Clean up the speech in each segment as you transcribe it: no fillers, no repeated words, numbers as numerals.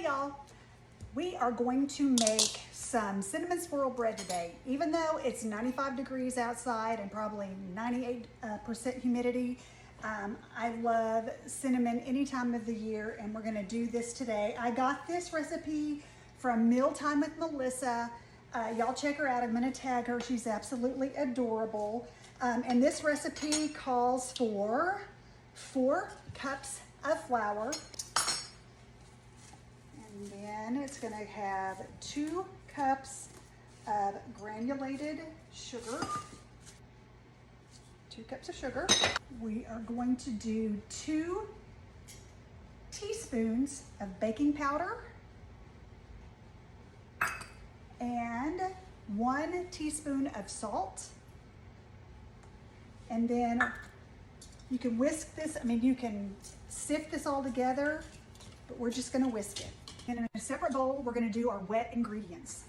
Hey y'all, we are going to make some cinnamon swirl bread today. Even though it's 95 degrees outside and probably 98% humidity, I love cinnamon any time of the year, and we're gonna do this today. I got this recipe from Mealtime with Melissa. Y'all check her out, I'm gonna tag her, she's absolutely adorable. And this recipe calls for 4 cups of flour. And then it's going to have 2 cups of granulated sugar. 2 cups of sugar. We are going to do 2 teaspoons of baking powder and 1 teaspoon of salt. And then you can whisk this, you can sift this all together, but we're just going to whisk it. And in a separate bowl, we're going to do our wet ingredients.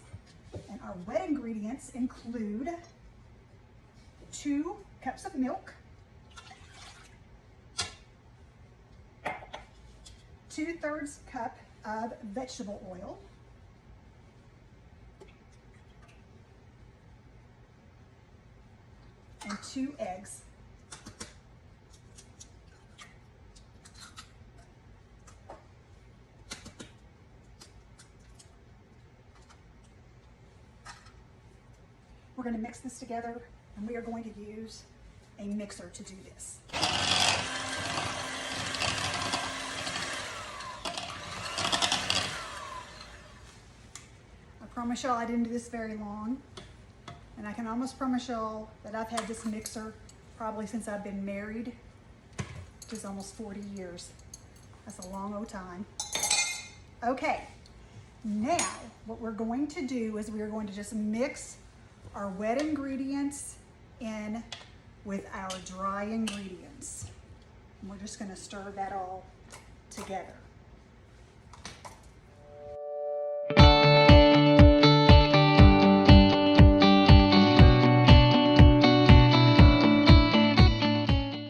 And our wet ingredients include 2 cups of milk, 2/3 cup of vegetable oil, and 2 eggs. We're going to mix this together, and we are going to use a mixer to do this. I promise y'all I didn't do this very long, and I can almost promise y'all that I've had this mixer probably since I've been married, which is almost 40 years. That's a long old time. Okay, now what we're going to do is we are going to just mix our wet ingredients in with our dry ingredients. And we're just going to stir that all together.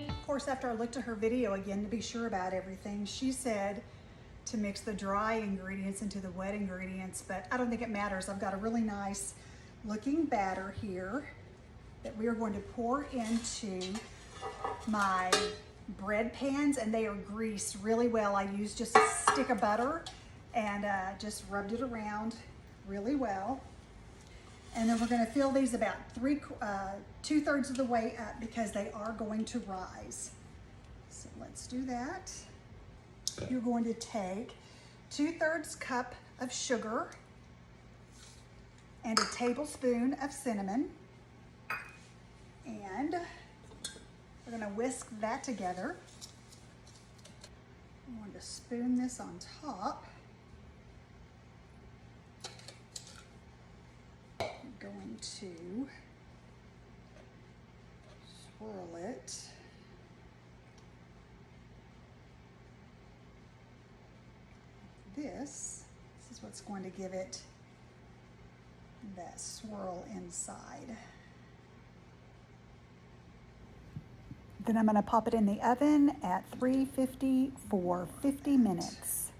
Of course, after I looked at her video again to be sure about everything, she said to mix the dry ingredients into the wet ingredients, but I don't think it matters. I've got a really nice looking batter here that we are going to pour into my bread pans, and they are greased really well. I used just a stick of butter and just rubbed it around really well. And then we're going to fill these about 2/3 of the way up because they are going to rise. So let's do that. You're going to take 2/3 cup of sugar and a tablespoon of cinnamon, and we're going to whisk that together. I'm going to spoon this on top. I'm going to swirl it. This is what's going to give it that swirl inside. Then I'm going to pop it in the oven at 350 for 50 minutes.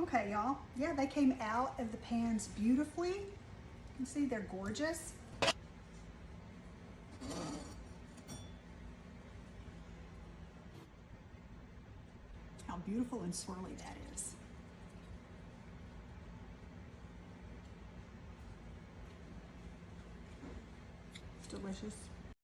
Okay, y'all. Yeah, they came out of the pans beautifully. You can see they're gorgeous. How beautiful and swirly that is. Delicious.